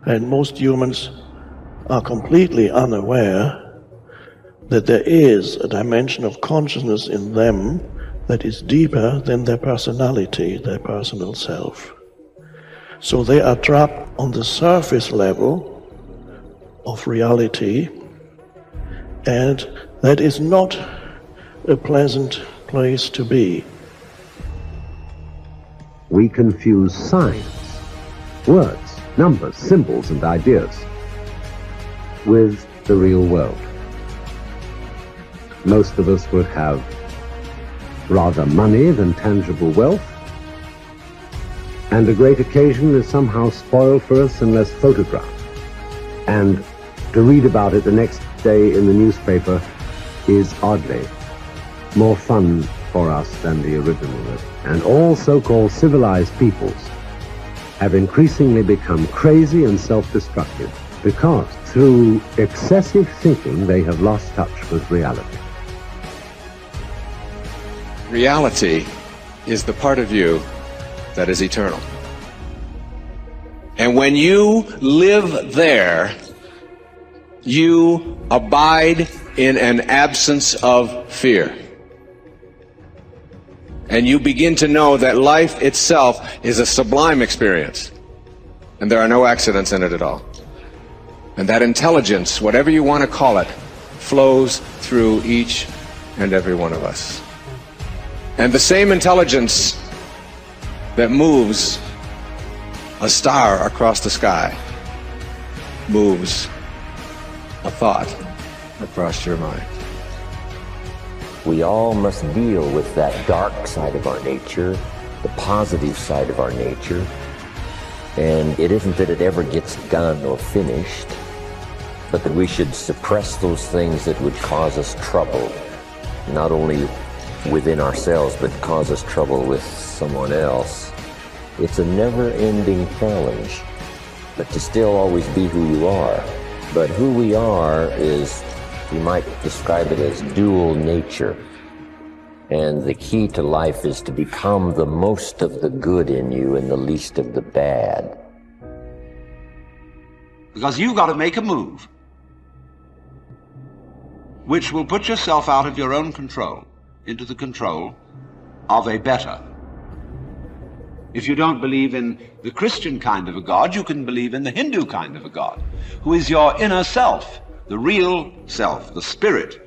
And most humans are completely unaware that there is a dimension of consciousness in them that is deeper than their personality, their personal self. So they are trapped on the surface level of reality, and that is not a pleasant place to be. We confuse signs, words, numbers, symbols, and ideas with the real world. Most of us would have rather money than tangible wealth, and a great occasion is somehow spoiled for us unless photographed. And to read about it the next day in the newspaper is oddly more fun for us than the original. And all so-called civilized peoples have increasingly become crazy and self-destructive because through excessive thinking they have lost touch with reality. Reality is the part of you that is eternal. And when you live there, you abide in an absence of fear. And you begin to know that life itself is a sublime experience. And there are no accidents in it at all. And that intelligence, whatever you want to call it, flows through each and every one of us. And the same intelligence that moves a star across the sky moves a thought across your mind. We all must deal with that dark side of our nature, the positive side of our nature. And it isn't that it ever gets done or finished, but that we should suppress those things that would cause us trouble, not only within ourselves, but cause us trouble with someone else. It's a never-ending challenge, but to still always be who you are. But who we are is, you might describe it as dual nature. And the key to life is to become the most of the good in you and the least of the bad. Because you've got to make a move which will put yourself out of your own control into the control of a better. If you don't believe in the Christian kind of a God, you can believe in the Hindu kind of a God, who is your inner self, the real self, the spirit,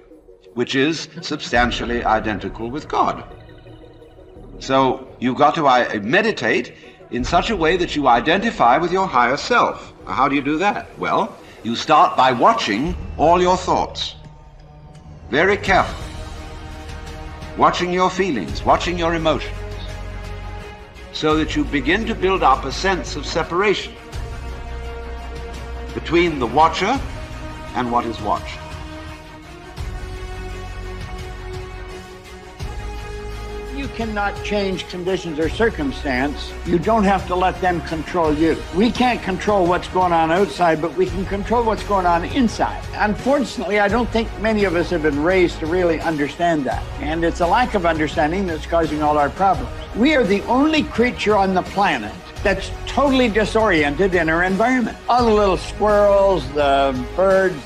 which is substantially identical with God. So you've got to meditate in such a way that you identify with your higher self. How do you do that? Well, you start by watching all your thoughts very carefully. Watching your feelings, watching your emotions, so that you begin to build up a sense of separation between the watcher and what is watched. You cannot change conditions or circumstance. You don't have to let them control you. We can't control what's going on outside, but we can control what's going on inside. Unfortunately, I don't think many of us have been raised to really understand that. And it's a lack of understanding that's causing all our problems. We are the only creature on the planet that's totally disoriented in our environment. All the little squirrels, the birds,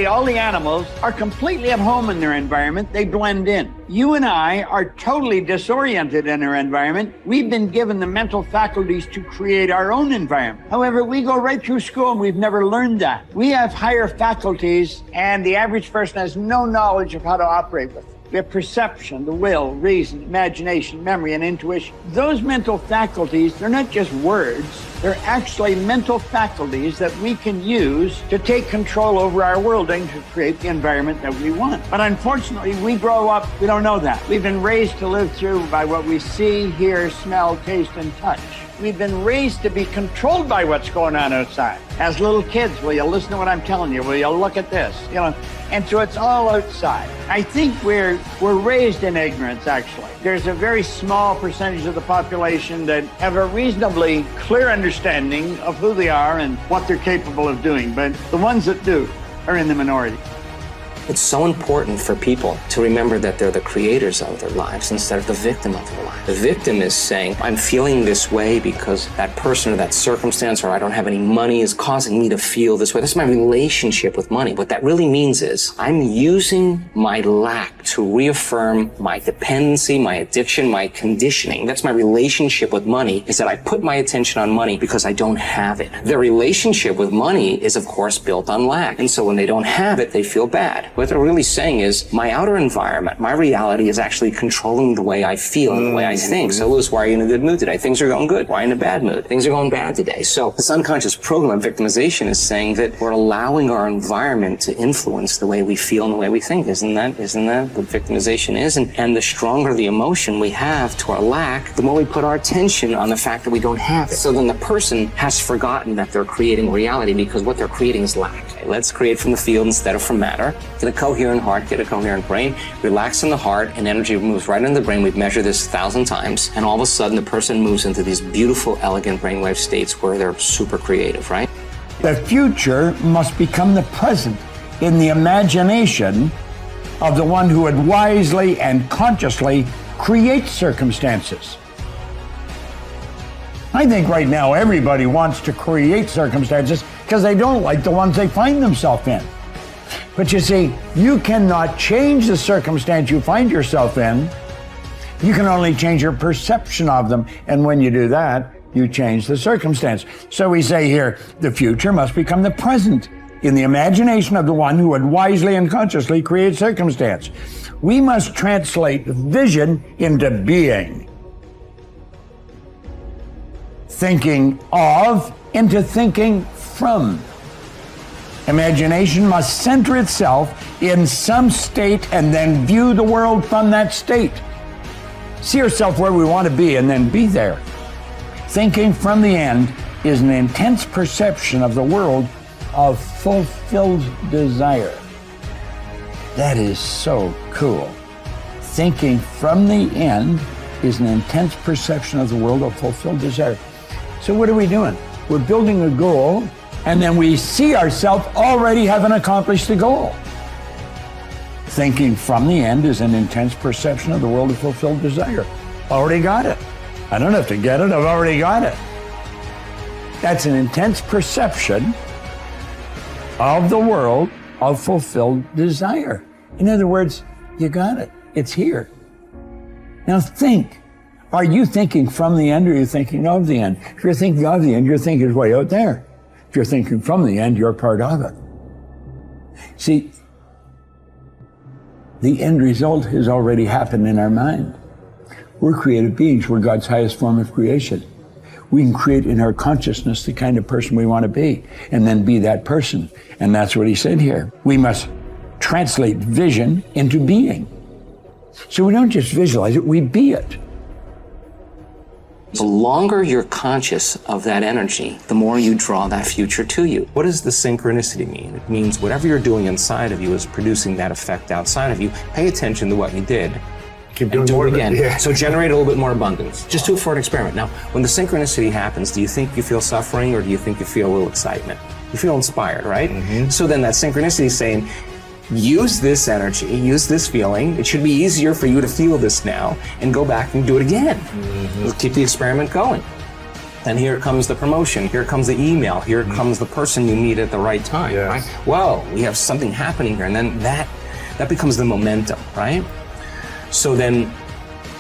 all the animals are completely at home in their environment. They blend in. You and I are totally disoriented in our environment. We've been given the mental faculties to create our own environment. However, we go right through school and we've never learned that. We have higher faculties, and the average person has no knowledge of how to operate with them. We have perception, the will, reason, imagination, memory, and intuition. Those mental faculties, they're not just words. They're actually mental faculties that we can use to take control over our world and to create the environment that we want. But unfortunately, we grow up, we don't know that. We've been raised to live through by what we see, hear, smell, taste, and touch. We've been raised to be controlled by what's going on outside. As little kids, will you listen to what I'm telling you? Will you look at this? You know, and so it's all outside. I think we're raised in ignorance, actually. There's a very small percentage of the population that have a reasonably clear understanding of who they are and what they're capable of doing, but the ones that do are in the minority. It's so important for people to remember that they're the creators of their lives instead of the victim of their life. The victim is saying, I'm feeling this way because that person or that circumstance, or I don't have any money, is causing me to feel this way. That's my relationship with money. What that really means is I'm using my lack to reaffirm my dependency, my addiction, my conditioning. That's my relationship with money, is that I put my attention on money because I don't have it. Their relationship with money is, of course, built on lack. And so when they don't have it, they feel bad. What they're really saying is my outer environment, my reality is actually controlling the way I feel and the way I think. So Lewis, why are you in a good mood today? Things are going good. Why are you in a bad mood? Things are going bad today. So this unconscious program of victimization is saying that we're allowing our environment to influence the way we feel and the way we think. Isn't that what victimization is? And the stronger the emotion we have to our lack, the more we put our attention on the fact that we don't have it. So then the person has forgotten that they're creating reality because what they're creating is lack. Okay, let's create from the field instead of from matter. Get a coherent heart, get a coherent brain, relax in the heart, and energy moves right into the brain. We've measured this 1,000 times, and all of a sudden the person moves into these beautiful, elegant brainwave states where they're super creative, right? The future must become the present in the imagination of the one who would wisely and consciously create circumstances. I think right now everybody wants to create circumstances because they don't like the ones they find themselves in. But you see, you cannot change the circumstance you find yourself in. You can only change your perception of them. And when you do that, you change the circumstance. So we say here, the future must become the present in the imagination of the one who would wisely and consciously create circumstance. We must translate vision into being. Thinking of into thinking from. Imagination must center itself in some state and then view the world from that state. See yourself where we want to be and then be there. Thinking from the end is an intense perception of the world of fulfilled desire. That is so cool. Thinking from the end is an intense perception of the world of fulfilled desire. So what are we doing? We're building a goal, and then we see ourselves already having accomplished the goal. Thinking from the end is an intense perception of the world of fulfilled desire. Already got it. I don't have to get it, I've already got it. That's an intense perception of the world of fulfilled desire. In other words, you got it. It's here. Now think. Are you thinking from the end or are you thinking of the end? If you're thinking of the end, your thinking is way out there. If you're thinking from the end, you're part of it. See, the end result has already happened in our mind. We're creative beings. We're God's highest form of creation. We can create in our consciousness the kind of person we want to be and then be that person. And that's what he said here. We must translate vision into being. So we don't just visualize it, we be it. The longer you're conscious of that energy, the more you draw that future to you. What does the synchronicity mean? It means whatever you're doing inside of you is producing that effect outside of you. Pay attention to what you did. Keep doing do more it again. Yeah. So generate a little bit more abundance. Just do it for an experiment. Now, when the synchronicity happens, do you think you feel suffering or do you think you feel a little excitement? You feel inspired, right? Mm-hmm. So then that synchronicity is saying, use this energy, use this feeling. It should be easier for you to feel this now and go back and do it again. Mm-hmm. We'll keep the experiment going. Then here comes the promotion, here comes the email, here comes the person you meet at the right time, yes. Right? Well, we have something happening here, and then that becomes the momentum, right? So then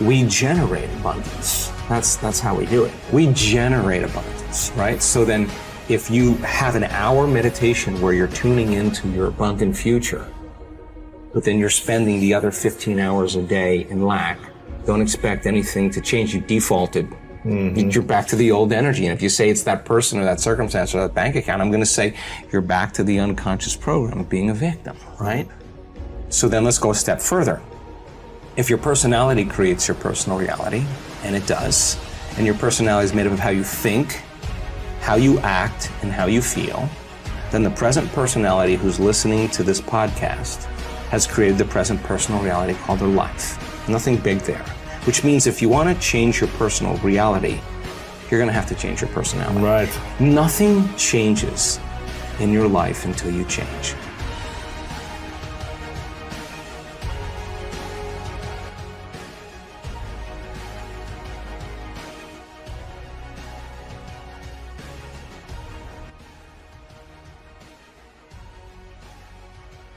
we generate abundance. That's how we do it. We generate abundance, right? So then if you have an hour meditation where you're tuning into your abundant future, but then you're spending the other 15 hours a day in lack, don't expect anything to change. You defaulted. Mm-hmm. You're back to the old energy. And if you say it's that person or that circumstance or that bank account, I'm going to say you're back to the unconscious program of being a victim, right? So then let's go a step further. If your personality creates your personal reality, and it does, and your personality is made up of how you think, how you act, and how you feel, then the present personality who's listening to this podcast has created the present personal reality called their life. Nothing big there. Which means if you want to change your personal reality, you're going to have to change your personality. Right. Nothing changes in your life until you change.